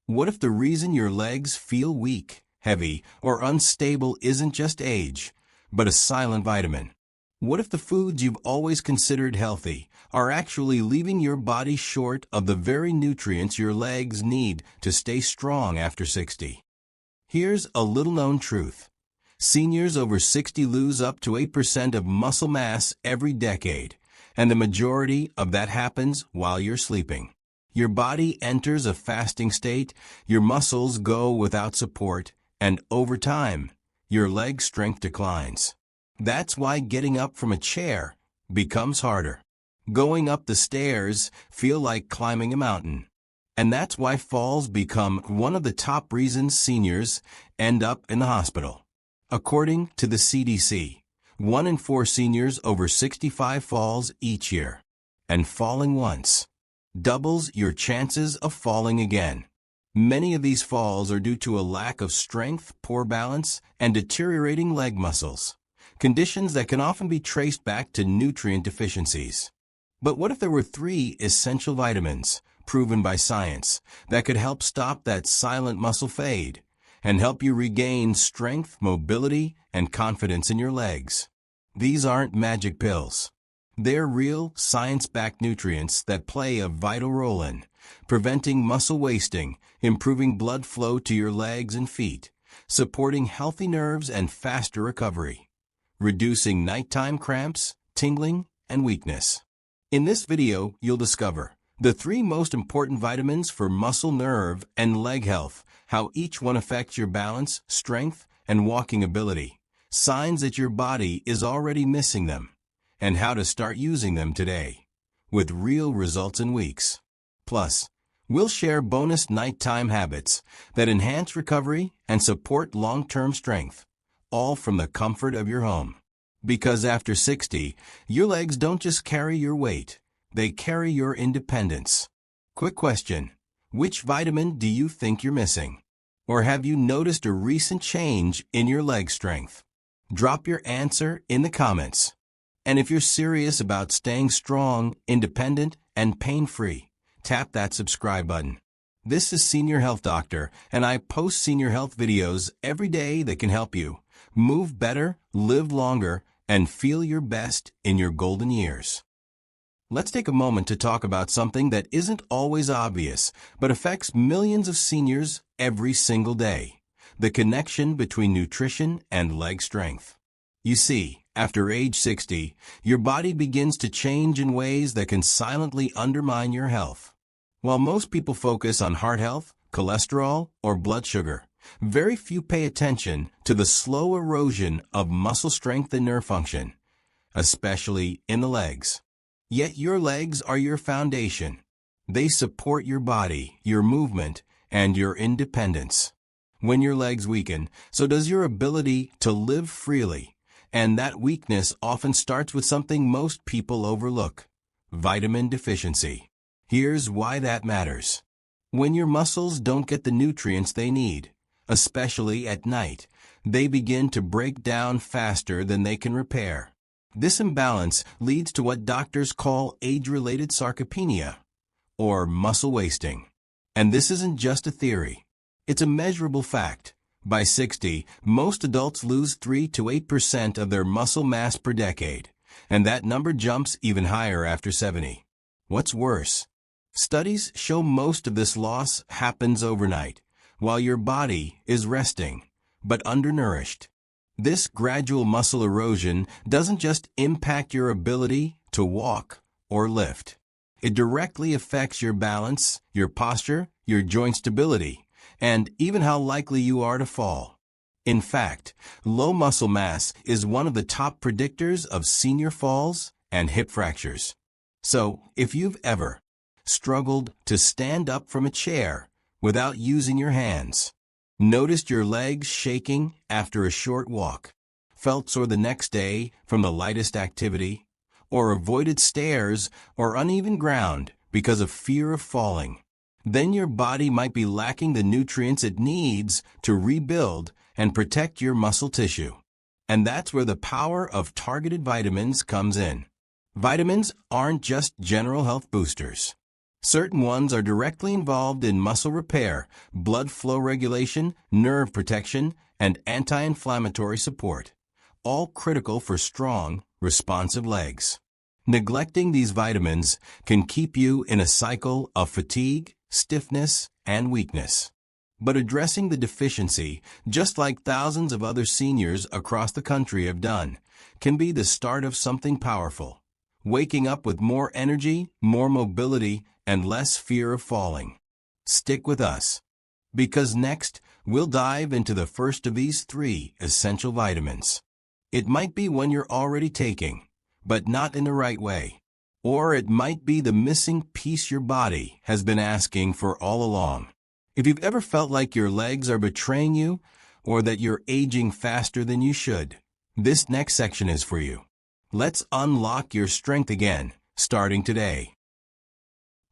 What if the reason your legs feel weak, heavy, or unstable isn't just age, but a silent vitamin? What if the foods you've always considered healthy are actually leaving your body short of the very nutrients your legs need to stay strong after 60? Here's a little-known truth. Seniors over 60 lose up to 8% of muscle mass every decade, and the majority of that happens while you're sleeping. Your body enters a fasting state, your muscles go without support, and over time, your leg strength declines. That's why getting up from a chair becomes harder. Going up the stairs feel like climbing a mountain. And that's why falls become one of the top reasons seniors end up in the hospital. According to the CDC, 1 in 4 seniors over 65 falls each year. And falling once doubles your chances of falling again. Many of these falls are due to a lack of strength, poor balance, and deteriorating leg muscles, conditions that can often be traced back to nutrient deficiencies. But what if there were 3 essential vitamins, proven by science, that could help stop that silent muscle fade and help you regain strength, mobility, and confidence in your legs? These aren't magic pills. They're real, science-backed nutrients that play a vital role in preventing muscle wasting, improving blood flow to your legs and feet, supporting healthy nerves and faster recovery, reducing nighttime cramps, tingling, and weakness. In this video, you'll discover the 3 most important vitamins for muscle, nerve, and leg health, how each one affects your balance, strength, and walking ability, signs that your body is already missing them, and how to start using them today, with real results in weeks. Plus, we'll share bonus nighttime habits that enhance recovery and support long-term strength, all from the comfort of your home. Because after 60, your legs don't just carry your weight, they carry your independence. Quick question: which vitamin do you think you're missing? Or have you noticed a recent change in your leg strength? Drop your answer in the comments. And if you're serious about staying strong, independent, and pain-free, tap that subscribe button. This is Senior Health Doctor, and I post senior health videos every day that can help you move better, live longer, and feel your best in your golden years. Let's take a moment to talk about something that isn't always obvious, but affects millions of seniors every single day: the connection between nutrition and leg strength. You see, after age 60, your body begins to change in ways that can silently undermine your health. While most people focus on heart health, cholesterol, or blood sugar, very few pay attention to the slow erosion of muscle strength and nerve function, especially in the legs. Yet your legs are your foundation. They support your body, your movement, and your independence. When your legs weaken, so does your ability to live freely. And that weakness often starts with something most people overlook: vitamin deficiency. Here's why that matters. When your muscles don't get the nutrients they need, especially at night, they begin to break down faster than they can repair. This imbalance leads to what doctors call age-related sarcopenia, or muscle wasting. And this isn't just a theory. It's a measurable fact. By 60, most adults lose 3 to 8% of their muscle mass per decade, and that number jumps even higher after 70. What's worse? Studies show most of this loss happens overnight, while your body is resting, but undernourished. This gradual muscle erosion doesn't just impact your ability to walk or lift. It directly affects your balance, your posture, your joint stability, and even how likely you are to fall. In fact, low muscle mass is one of the top predictors of senior falls and hip fractures. So, if you've ever struggled to stand up from a chair without using your hands, noticed your legs shaking after a short walk, felt sore the next day from the lightest activity, or avoided stairs or uneven ground because of fear of falling, then your body might be lacking the nutrients it needs to rebuild and protect your muscle tissue. And that's where the power of targeted vitamins comes in. Vitamins aren't just general health boosters. Certain ones are directly involved in muscle repair, blood flow regulation, nerve protection, and anti-inflammatory support, all critical for strong, responsive legs. Neglecting these vitamins can keep you in a cycle of fatigue, stiffness, and weakness. But addressing the deficiency, just like thousands of other seniors across the country have done, can be the start of something powerful. Waking up with more energy, more mobility, and less fear of falling. Stick with us, because next we'll dive into the first of these 3 essential vitamins. It might be one you're already taking, but not in the right way. Or it might be the missing piece your body has been asking for all along. If you've ever felt like your legs are betraying you, or that you're aging faster than you should, this next section is for you. Let's unlock your strength again, starting today.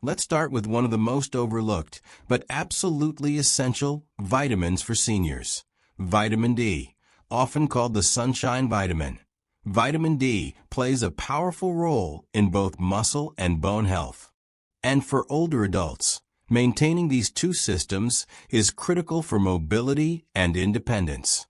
Let's start with one of the most overlooked, but absolutely essential, vitamins for seniors. Vitamin D, often called the sunshine vitamin. Vitamin D plays a powerful role in both muscle and bone health. And for older adults, maintaining these 2 systems is critical for mobility and independence.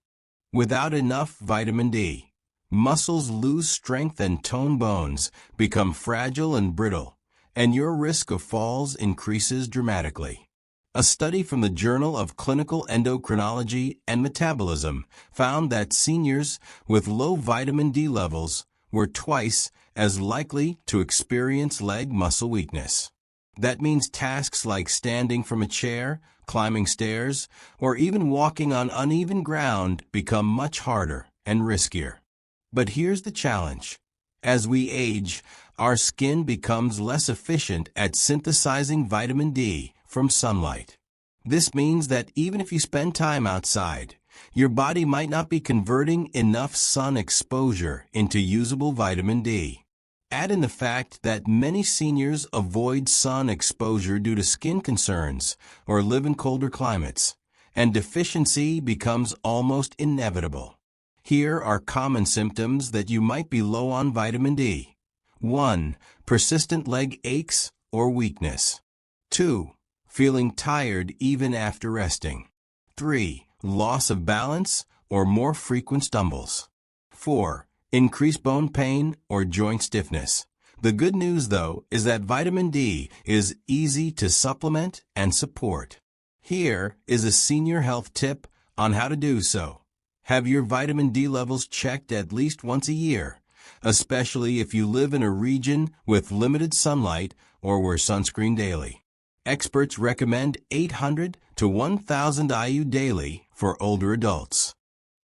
Without enough vitamin D, muscles lose strength and tone bones become fragile and brittle, and your risk of falls increases dramatically. A study from the Journal of Clinical Endocrinology and Metabolism found that seniors with low vitamin D levels were twice as likely to experience leg muscle weakness. That means tasks like standing from a chair, climbing stairs, or even walking on uneven ground become much harder and riskier. But here's the challenge. As we age, our skin becomes less efficient at synthesizing vitamin D from sunlight. This means that even if you spend time outside, your body might not be converting enough sun exposure into usable vitamin D. Add in the fact that many seniors avoid sun exposure due to skin concerns or live in colder climates, and deficiency becomes almost inevitable. Here are common symptoms that you might be low on vitamin D. 1. Persistent leg aches or weakness. 2. Feeling tired even after resting. 3. Loss of balance or more frequent stumbles. 4. Increased bone pain or joint stiffness. The good news, though, is that vitamin D is easy to supplement and support. Here is a senior health tip on how to do so. Have your vitamin D levels checked at least once a year, especially if you live in a region with limited sunlight or wear sunscreen daily. Experts recommend 800 to 1,000 IU daily for older adults.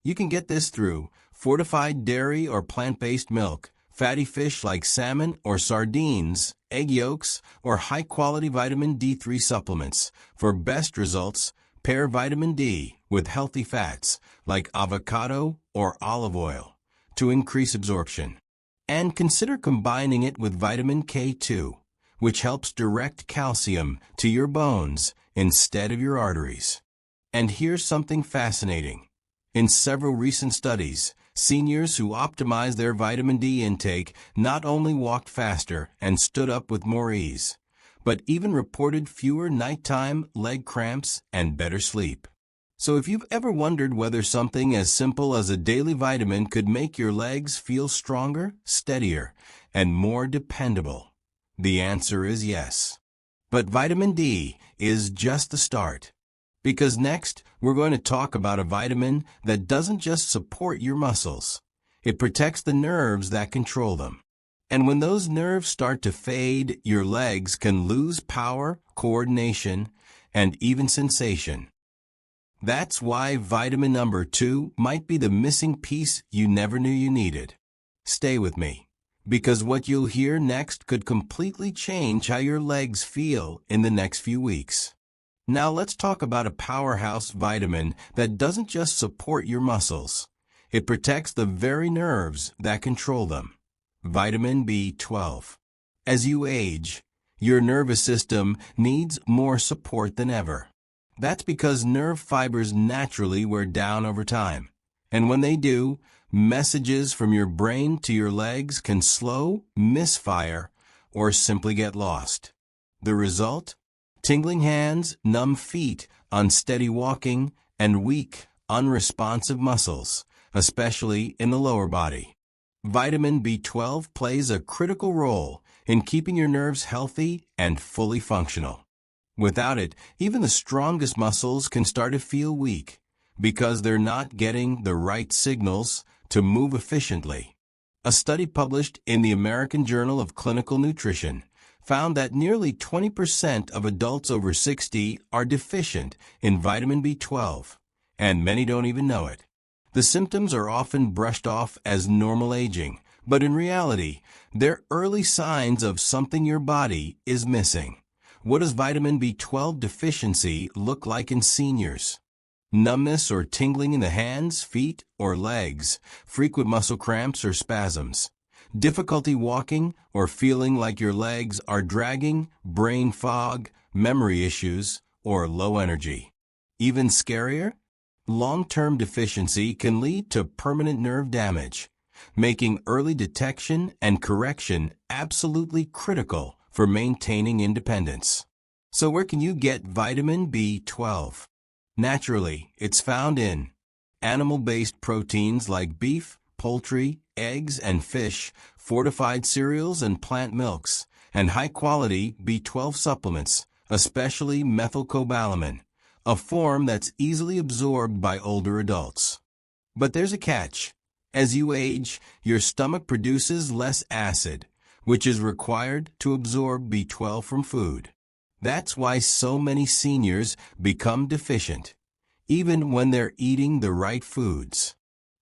You can get this through fortified dairy or plant-based milk, fatty fish like salmon or sardines, egg yolks, or high-quality vitamin D3 supplements. For best results, pair vitamin D with healthy fats like avocado or olive oil to increase absorption. And consider combining it with vitamin K2, which helps direct calcium to your bones instead of your arteries. And here's something fascinating. In several recent studies, seniors who optimized their vitamin D intake not only walked faster and stood up with more ease, but even reported fewer nighttime leg cramps and better sleep. So if you've ever wondered whether something as simple as a daily vitamin could make your legs feel stronger, steadier, and more dependable, the answer is yes. But vitamin D is just the start. Because next, we're going to talk about a vitamin that doesn't just support your muscles. It protects the nerves that control them. And when those nerves start to fade, your legs can lose power, coordination, and even sensation. That's why vitamin number 2 might be the missing piece you never knew you needed. Stay with me, because what you'll hear next could completely change how your legs feel in the next few weeks. Now let's talk about a powerhouse vitamin that doesn't just support your muscles. It protects the very nerves that control them. Vitamin B12. As you age, your nervous system needs more support than ever. That's because nerve fibers naturally wear down over time. And when they do, messages from your brain to your legs can slow, misfire, or simply get lost. The result? Tingling hands, numb feet, unsteady walking, and weak, unresponsive muscles, especially in the lower body. Vitamin B12 plays a critical role in keeping your nerves healthy and fully functional. Without it, even the strongest muscles can start to feel weak because they're not getting the right signals to move efficiently. A study published in the American Journal of Clinical Nutrition found that nearly 20% of adults over 60 are deficient in vitamin B12, and many don't even know it. The symptoms are often brushed off as normal aging, but in reality, they're early signs of something your body is missing. What does vitamin B12 deficiency look like in seniors? Numbness or tingling in the hands, feet, or legs, frequent muscle cramps or spasms, difficulty walking or feeling like your legs are dragging, brain fog, memory issues, or low energy. Even scarier? Long-term deficiency can lead to permanent nerve damage, making early detection and correction absolutely critical for maintaining independence. So where can you get vitamin B12? Naturally, it's found in animal-based proteins like beef, poultry, eggs, and fish, fortified cereals and plant milks, and high-quality B12 supplements, especially methylcobalamin, a form that's easily absorbed by older adults. But there's a catch. As you age, your stomach produces less acid, which is required to absorb B12 from food. That's why so many seniors become deficient, even when they're eating the right foods.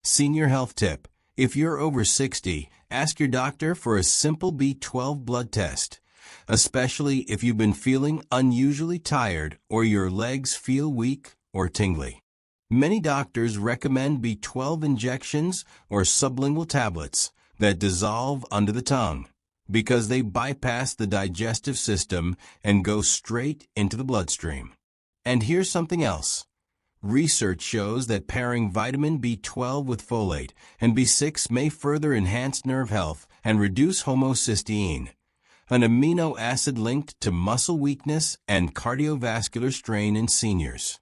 Senior health tip: if you're over 60, ask your doctor for a simple B12 blood test, especially if you've been feeling unusually tired or your legs feel weak or tingly. Many doctors recommend B12 injections or sublingual tablets that dissolve under the tongue, because they bypass the digestive system and go straight into the bloodstream. And here's something else. Research shows that pairing vitamin B12 with folate and B6 may further enhance nerve health and reduce homocysteine, an amino acid linked to muscle weakness and cardiovascular strain in seniors.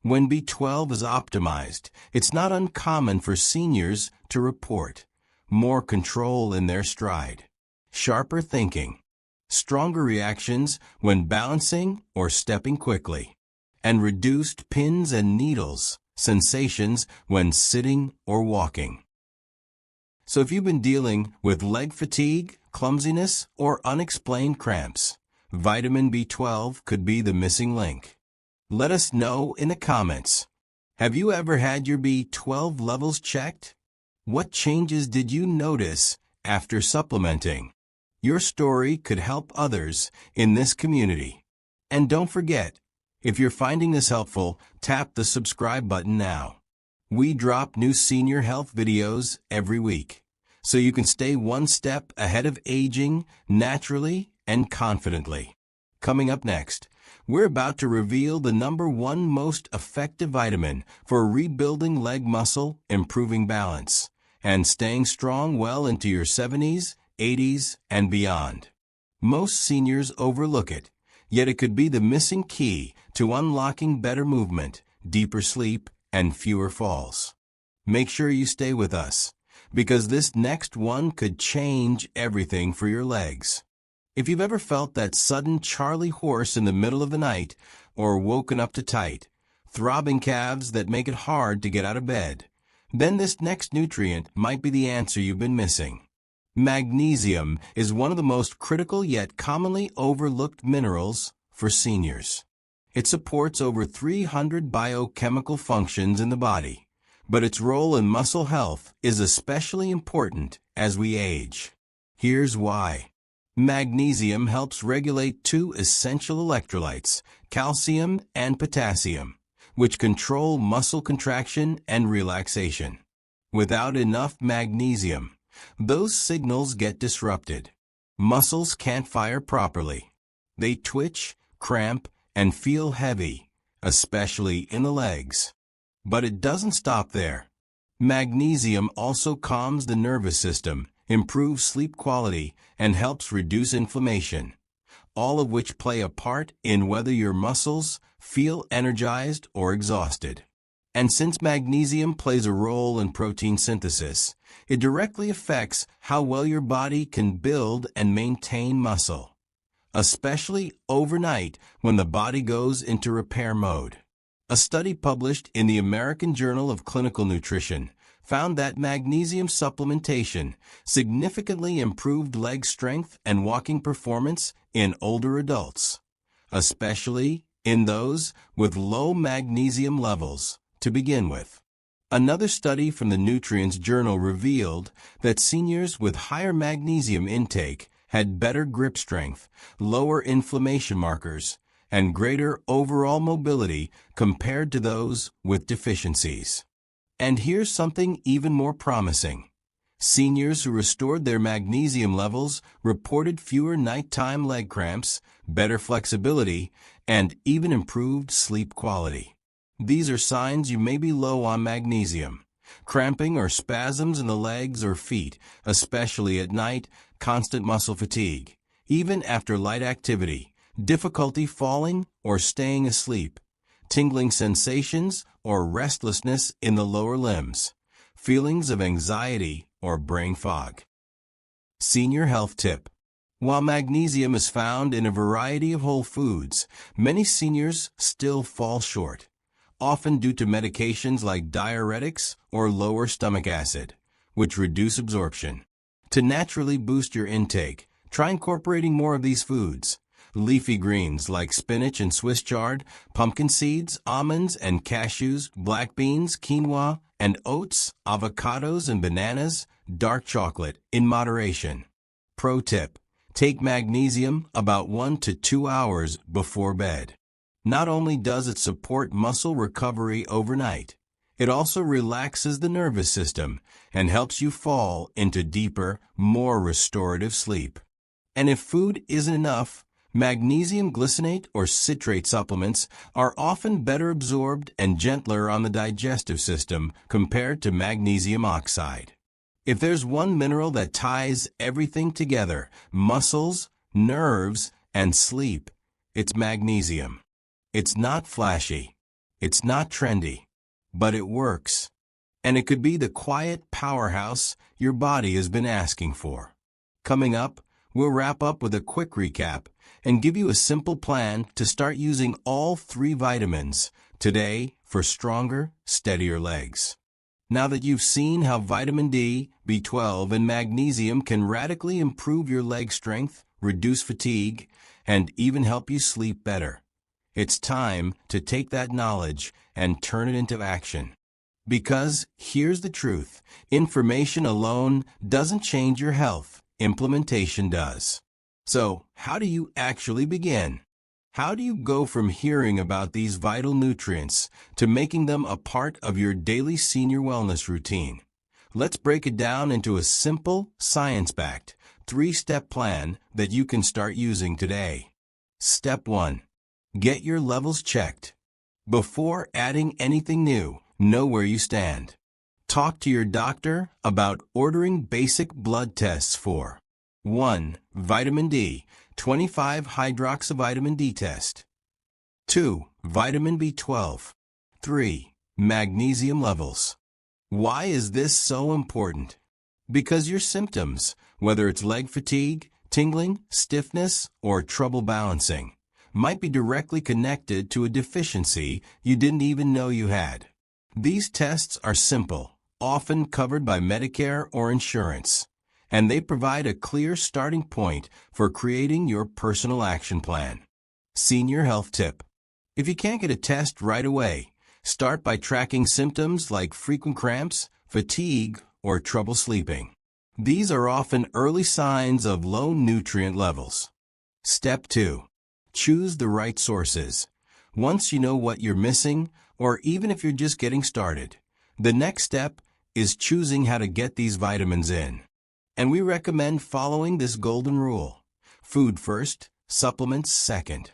When B12 is optimized, it's not uncommon for seniors to report more control in their stride, sharper thinking, stronger reactions when balancing or stepping quickly, and reduced pins and needles sensations when sitting or walking. So if you've been dealing with leg fatigue, clumsiness, or unexplained cramps, vitamin B12 could be the missing link. Let us know in the comments. Have you ever had your B12 levels checked? What changes did you notice after supplementing? Your story could help others in this community. And don't forget, if you're finding this helpful, tap the subscribe button now. We drop new senior health videos every week, so you can stay one step ahead of aging naturally and confidently. Coming up next, we're about to reveal the #1 most effective vitamin for rebuilding leg muscle, improving balance, and staying strong well into your 70s, 80s, and beyond. Most seniors overlook it, yet it could be the missing key to unlocking better movement, deeper sleep, and fewer falls. Make sure you stay with us, because this next one could change everything for your legs. If you've ever felt that sudden Charlie horse in the middle of the night, or woken up to tight, throbbing calves that make it hard to get out of bed, then this next nutrient might be the answer you've been missing. Magnesium is one of the most critical yet commonly overlooked minerals for seniors. It supports over 300 biochemical functions in the body, but its role in muscle health is especially important as we age. Here's why. Magnesium helps regulate two essential electrolytes, calcium and potassium, which control muscle contraction and relaxation. Without enough magnesium, those signals get disrupted. Muscles can't fire properly. They twitch, cramp, and feel heavy, especially in the legs. But it doesn't stop there. Magnesium also calms the nervous system, improves sleep quality, and helps reduce inflammation. all of which play a part in whether your muscles feel energized or exhausted. And since magnesium plays a role in protein synthesis, it directly affects how well your body can build and maintain muscle, especially overnight when the body goes into repair mode. A study published in the American Journal of Clinical Nutrition found that magnesium supplementation significantly improved leg strength and walking performance in older adults, especially in those with low magnesium levels to begin with. Another study from the Nutrients Journal revealed that seniors with higher magnesium intake had better grip strength, lower inflammation markers, and greater overall mobility compared to those with deficiencies. And here's something even more promising. Seniors who restored their magnesium levels reported fewer nighttime leg cramps, better flexibility, and even improved sleep quality. These are signs you may be low on magnesium. Cramping or spasms in the legs or feet, especially at night, constant muscle fatigue, even after light activity, difficulty falling or staying asleep, tingling sensations or restlessness in the lower limbs, feelings of anxiety or brain fog. Senior health tip. While magnesium is found in a variety of whole foods, many seniors still fall short, often due to medications like diuretics or lower stomach acid, which reduce absorption. To naturally boost your intake, try incorporating more of these foods. Leafy greens like spinach and Swiss chard, pumpkin seeds, almonds and cashews, black beans, quinoa, and oats, avocados and bananas, dark chocolate in moderation. Pro tip: take magnesium about 1 to 2 hours before bed. Not only does it support muscle recovery overnight, it also relaxes the nervous system and helps you fall into deeper, more restorative sleep. And if food isn't enough, magnesium glycinate or citrate supplements are often better absorbed and gentler on the digestive system compared to magnesium oxide. If there's one mineral that ties everything together, muscles, nerves, and sleep, it's magnesium. It's not flashy, it's not trendy, but it works. And it could be the quiet powerhouse your body has been asking for. Coming up, we'll wrap up with a quick recap and give you a simple plan to start using all 3 vitamins today for stronger, steadier legs. Now that you've seen how vitamin D, B12, and magnesium can radically improve your leg strength, reduce fatigue, and even help you sleep better, it's time to take that knowledge and turn it into action. Because here's the truth: information alone doesn't change your health, implementation does. So, how do you actually begin? How do you go from hearing about these vital nutrients to making them a part of your daily senior wellness routine? Let's break it down into a simple, science-backed, 3-step plan that you can start using today. Step 1. Get your levels checked. Before adding anything new, know where you stand. Talk to your doctor about ordering basic blood tests for 1. Vitamin D, 25-hydroxyvitamin D test. 2. Vitamin B12. 3. Magnesium levels. Why is this so important? Because your symptoms, whether it's leg fatigue, tingling, stiffness, or trouble balancing, might be directly connected to a deficiency you didn't even know you had. These tests are simple, often covered by Medicare or insurance, and they provide a clear starting point for creating your personal action plan. Senior health tip. If you can't get a test right away, start by tracking symptoms like frequent cramps, fatigue, or trouble sleeping. These are often early signs of low nutrient levels. Step 2. Choose the right sources. Once you know what you're missing, or even if you're just getting started, the next step is choosing how to get these vitamins in. And we recommend following this golden rule: food first, supplements second.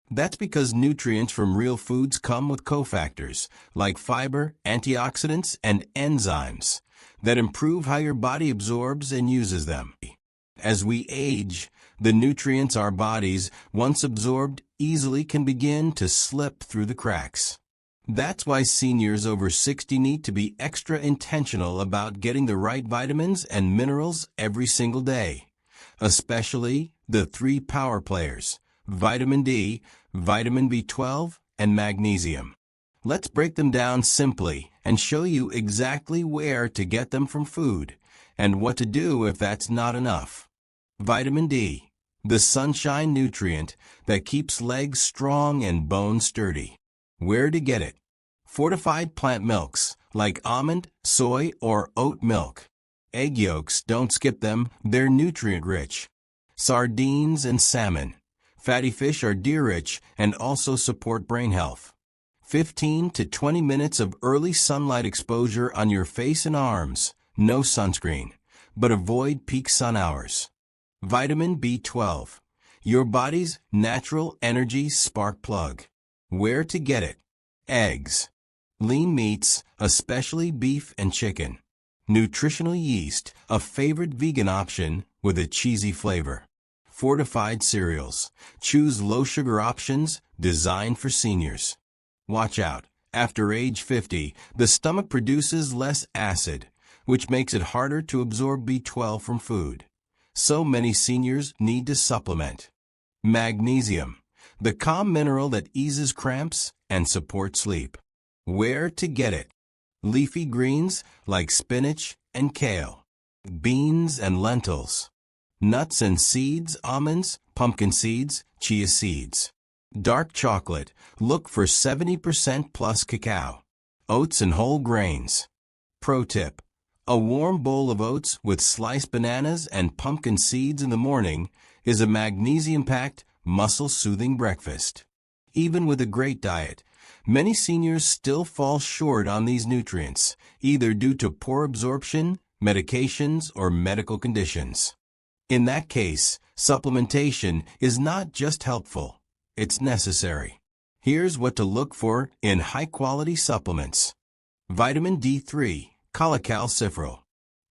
That's because nutrients from real foods come with cofactors like fiber, antioxidants, and enzymes that improve how your body absorbs and uses them. As we age, The nutrients our bodies, once absorbed, easily can begin to slip through the cracks. That's why seniors over 60 need to be extra intentional about getting the right vitamins and minerals every single day, especially the three power players: vitamin D, vitamin B12, and magnesium. Let's break them down simply and show you exactly where to get them from food and what to do if that's not enough. Vitamin D, the sunshine nutrient that keeps legs strong and bones sturdy. Where to get it? Fortified plant milks like almond, soy, or oat milk. Egg yolks, don't skip them, they're nutrient-rich. Sardines and salmon. Fatty fish are deer-rich and also support brain health. 15 to 20 minutes of early sunlight exposure on your face and arms. No sunscreen, but avoid peak sun hours. Vitamin B12, your body's natural energy spark plug. Where to get it? Eggs. Lean meats, especially beef and chicken. Nutritional yeast, a favorite vegan option with a cheesy flavor. Fortified cereals. Choose low-sugar options designed for seniors. Watch out. After age 50, the stomach produces less acid, which makes it harder to absorb B12 from food. So many seniors need to supplement. Magnesium, the calm mineral that eases cramps and supports sleep. Where to get it? Leafy greens like spinach and kale. Beans and lentils. Nuts and seeds, almonds, pumpkin seeds, chia seeds. Dark chocolate, look for 70% plus cacao. Oats and whole grains. Pro tip: a warm bowl of oats with sliced bananas and pumpkin seeds in the morning is a magnesium-packed, muscle-soothing breakfast. Even with a great diet, many seniors still fall short on these nutrients, either due to poor absorption, medications, or medical conditions. In that case, supplementation is not just helpful, it's necessary. Here's what to look for in high-quality supplements. Vitamin D3, cholecalciferol.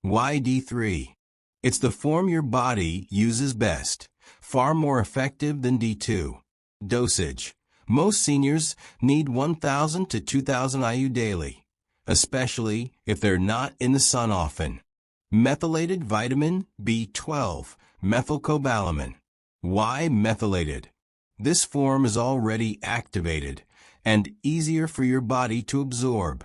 Why D3? It's the form your body uses best, far more effective than D2. Dosage. Most seniors need 1,000 to 2,000 IU daily, especially if they're not in the sun often. Methylated vitamin B12, methylcobalamin. Why methylated? This form is already activated and easier for your body to absorb,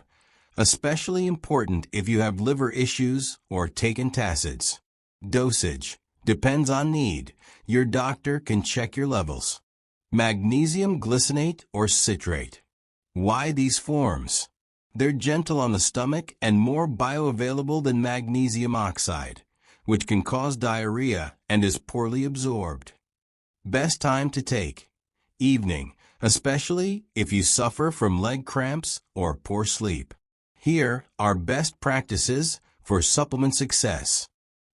especially important if you have liver issues or take antacids. Dosage depends on need. Your doctor can check your levels. Magnesium glycinate or citrate. Why these forms? They're gentle on the stomach and more bioavailable than magnesium oxide, which can cause diarrhea and is poorly absorbed. Best time to take: evening, especially if you suffer from leg cramps or poor sleep. Here are best practices for supplement success.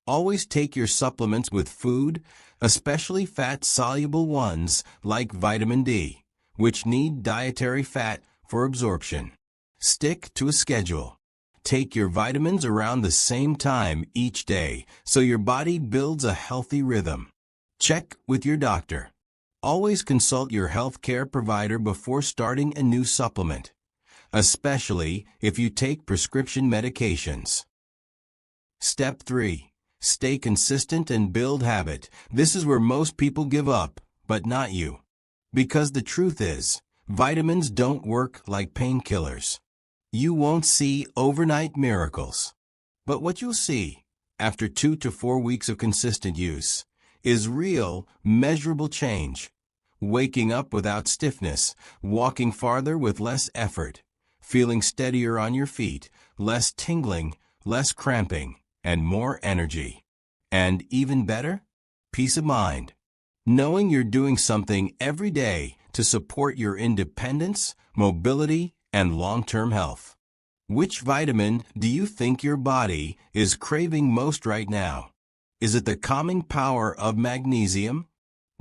Always take your supplements with food, especially fat-soluble ones like vitamin D, which need dietary fat for absorption. Stick to a schedule. Take your vitamins around the same time each day so your body builds a healthy rhythm. Check with your doctor. Always consult your healthcare provider before starting a new supplement, especially if you take prescription medications. Step 3. Stay consistent and build habit. This is where most people give up, but not you. Because the truth is, vitamins don't work like painkillers. You won't see overnight miracles. But what you'll see, after 2 to 4 weeks of consistent use, is real, measurable change. Waking up without stiffness, walking farther with less effort, feeling steadier on your feet, less tingling, less cramping, and more energy. And even better, peace of mind. Knowing you're doing something every day to support your independence, mobility, and long-term health. Which vitamin do you think your body is craving most right now? Is it the calming power of magnesium,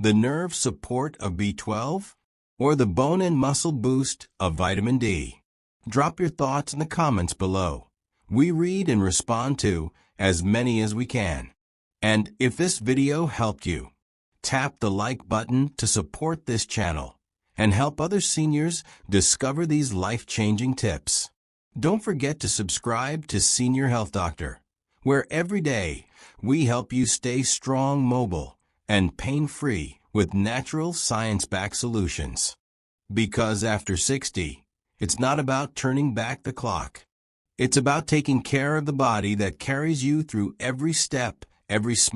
the nerve support of B12, or the bone and muscle boost of vitamin D? Drop your thoughts in the comments below. We read and respond to as many as we can. And if this video helped you, Tap the like button to support this channel and help other seniors discover these life-changing tips. Don't forget to subscribe to Senior Health Doctor, where every day we help you stay strong, mobile, and pain-free with natural science-backed solutions. Because after 60, it's not about turning back the clock. It's about taking care of the body that carries you through every step, every